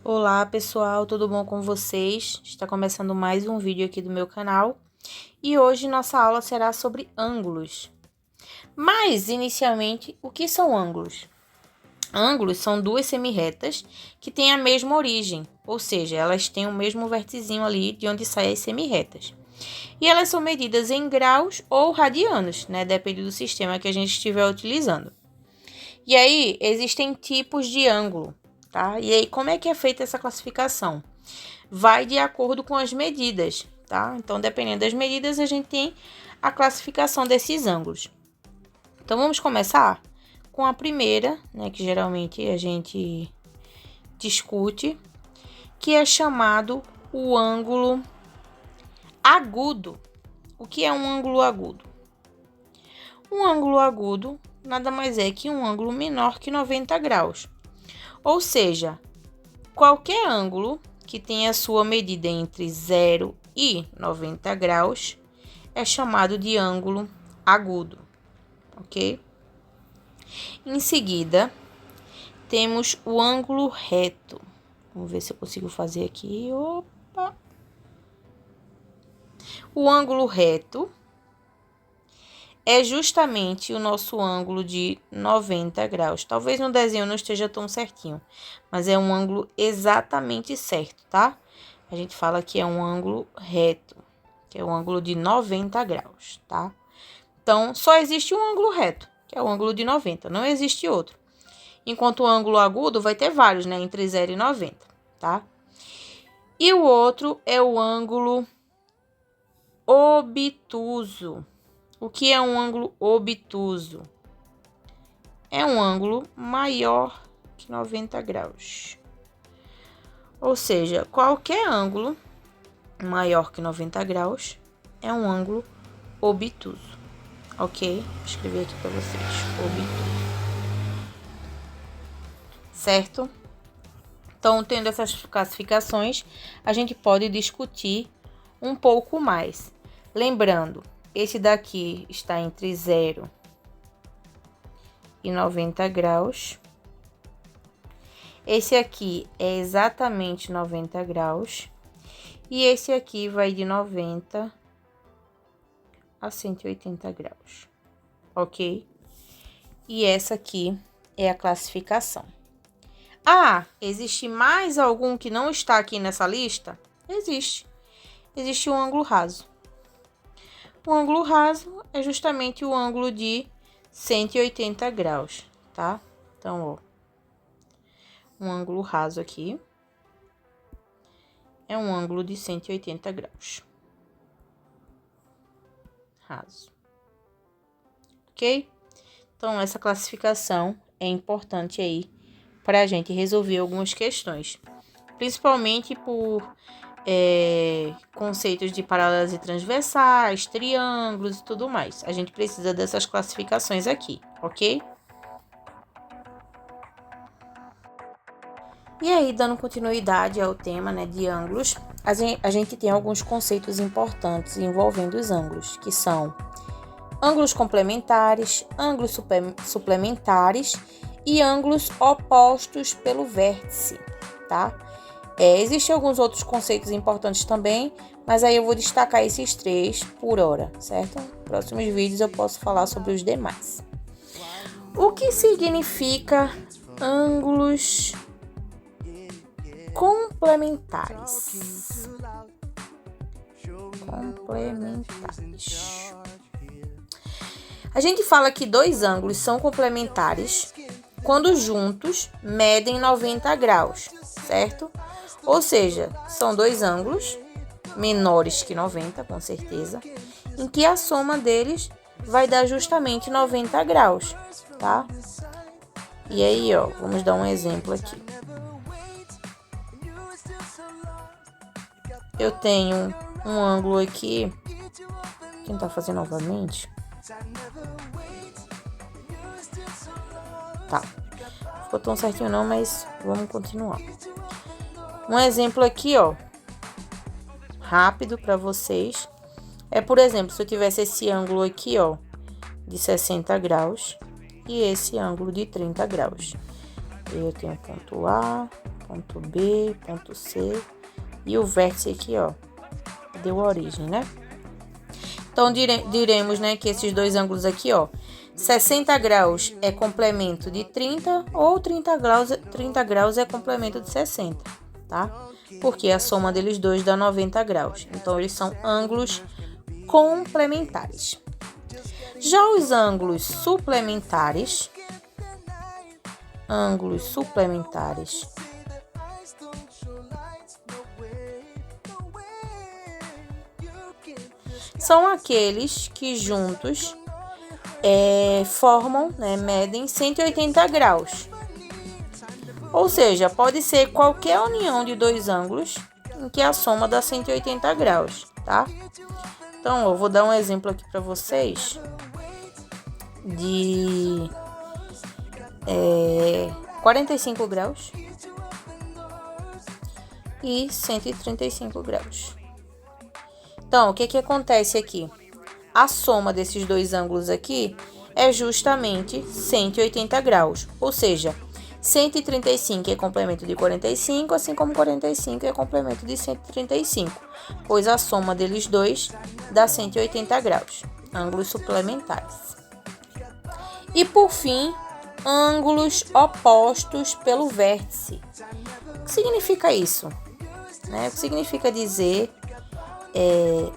Olá pessoal, tudo bom com vocês? Está começando mais um vídeo aqui do meu canal e hoje nossa aula será sobre ângulos. Mas, inicialmente, o que são ângulos? Ângulos são duas semirretas que têm a mesma origem, ou seja, elas têm o mesmo vertezinho ali de onde saem as semirretas. E elas são medidas em graus ou radianos, né? Depende do sistema que a gente estiver utilizando. E aí, existem tipos de ângulo, tá? E aí, como é que é feita essa classificação? Vai de acordo com as medidas, tá? Então, dependendo das medidas, a gente tem a classificação desses ângulos. Então, vamos começar com a primeira, né? Que geralmente a gente discute, que é chamado o ângulo agudo. O que é um ângulo agudo? Um ângulo agudo nada mais é que um ângulo menor que 90 graus. Ou seja, qualquer ângulo que tenha a sua medida entre 0 e 90 graus é chamado de ângulo agudo, ok? Em seguida, temos o ângulo reto. Vamos ver se eu consigo fazer aqui. Opa! O ângulo reto é justamente o nosso ângulo de 90 graus. Talvez no desenho não esteja tão certinho, mas é um ângulo exatamente certo, tá? A gente fala que é um ângulo reto, que é um ângulo de 90 graus, tá? Então, só existe um ângulo reto, que é o ângulo de 90, não existe outro. Enquanto o ângulo agudo vai ter vários, né? Entre 0 e 90, tá? E o outro é o ângulo obtuso. O que é um ângulo obtuso? É um ângulo maior que 90 graus. Ou seja, qualquer ângulo maior que 90 graus é um ângulo obtuso. Ok? Vou escrever aqui para vocês. Obtuso. Certo? Então, tendo essas classificações, a gente pode discutir um pouco mais. Lembrando, esse daqui está entre 0 e 90 graus. Esse aqui é exatamente 90 graus. E esse aqui vai de 90 a 180 graus. Ok? E essa aqui é a classificação. Ah, existe mais algum que não está aqui nessa lista? Existe. Existe o ângulo raso. O ângulo raso é justamente o ângulo de 180 graus, tá? Então, ó, um ângulo raso aqui é um ângulo de 180 graus. Raso. Ok? Então, essa classificação é importante aí para a gente resolver algumas questões, principalmente por conceitos de paralelos e transversais, triângulos e tudo mais. A gente precisa dessas classificações aqui, ok? E aí, dando continuidade ao tema, né, de ângulos, a gente tem alguns conceitos importantes envolvendo os ângulos, que são ângulos complementares, ângulos suplementares e ângulos opostos pelo vértice, tá? Existem alguns outros conceitos importantes também, mas aí eu vou destacar esses 3 por hora, certo? Próximos vídeos eu posso falar sobre os demais. O que significa ângulos complementares? A gente fala que 2 ângulos são complementares quando juntos medem 90 graus, certo? Ou seja, são 2 ângulos menores que 90, com certeza, em que a soma deles vai dar justamente 90 graus, tá? E aí, ó, vamos dar um exemplo aqui. Eu tenho um ângulo aqui, vou tentar fazer novamente. Tá, ficou tão certinho não, mas vamos continuar. Um exemplo aqui, ó, rápido para vocês. Por exemplo, se eu tivesse esse ângulo aqui, ó, de 60 graus e esse ângulo de 30 graus. E eu tenho ponto A, ponto B, ponto C e o vértice aqui, ó, deu origem, né? Então, diremos, né, que esses dois ângulos aqui, ó, 60 graus é complemento de 30 ou 30 graus é complemento de 60, tá? Porque a soma deles dois dá 90 graus. Então, eles são ângulos complementares. Já os ângulos suplementares, são aqueles que juntos formam, né, medem 180 graus. Ou seja, pode ser qualquer união de dois ângulos em que a soma dá 180 graus, tá? Então, eu vou dar um exemplo aqui para vocês de 45 graus e 135 graus. Então, o que acontece aqui? A soma desses dois ângulos aqui é justamente 180 graus, ou seja, 135 é complemento de 45, assim como 45 é complemento de 135, pois a soma deles dois dá 180 graus, ângulos suplementares. E por fim, ângulos opostos pelo vértice. O que significa isso? O que significa dizer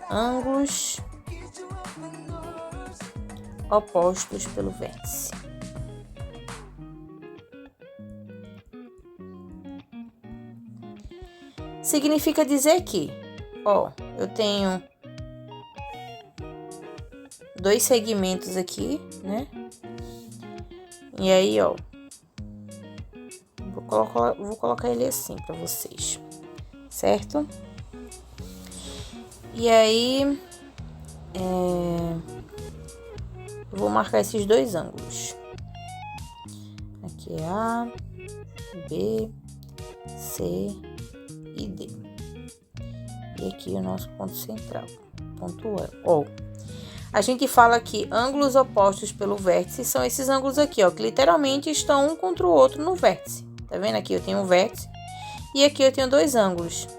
ângulos opostos pelo vértice? Significa dizer que, ó, eu tenho dois segmentos aqui, né? E aí, ó, vou colocar ele assim para vocês, certo? E aí, eu vou marcar esses dois ângulos. Aqui é A, B, C e D. E aqui o nosso ponto central, ponto E. Ó, a gente fala que ângulos opostos pelo vértice são esses ângulos aqui, ó, que literalmente estão um contra o outro no vértice. Tá vendo? Aqui eu tenho um vértice e aqui eu tenho dois ângulos.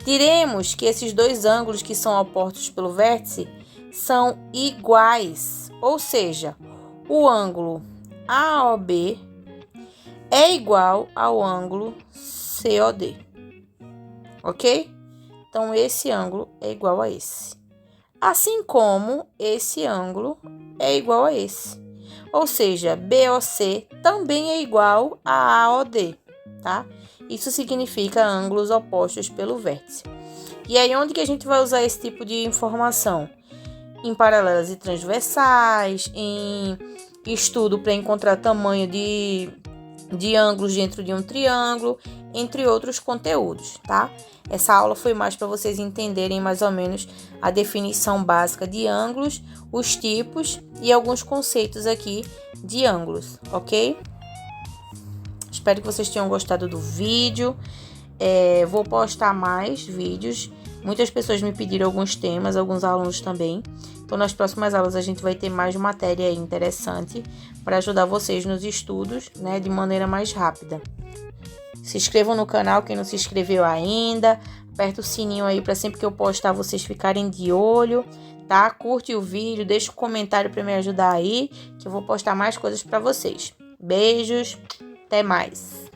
Diremos que esses dois ângulos que são opostos pelo vértice são iguais, ou seja, o ângulo AOB é igual ao ângulo COD, ok? Então, esse ângulo é igual a esse, assim como esse ângulo é igual a esse, ou seja, BOC também é igual a AOD, tá? Isso significa ângulos opostos pelo vértice. E aí, onde que a gente vai usar esse tipo de informação? Em paralelas e transversais, em estudo para encontrar tamanho de ângulos dentro de um triângulo, entre outros conteúdos, tá? Essa aula foi mais para vocês entenderem mais ou menos a definição básica de ângulos, os tipos e alguns conceitos aqui de ângulos, ok? Espero que vocês tenham gostado do vídeo. Vou postar mais vídeos. Muitas pessoas me pediram alguns temas, alguns alunos também. Então, nas próximas aulas, a gente vai ter mais matéria interessante para ajudar vocês nos estudos, né, de maneira mais rápida. Se inscrevam no canal, quem não se inscreveu ainda. Aperta o sininho aí para sempre que eu postar vocês ficarem de olho, tá? Curte o vídeo, deixa um comentário para me ajudar aí, que eu vou postar mais coisas para vocês. Beijos, até mais!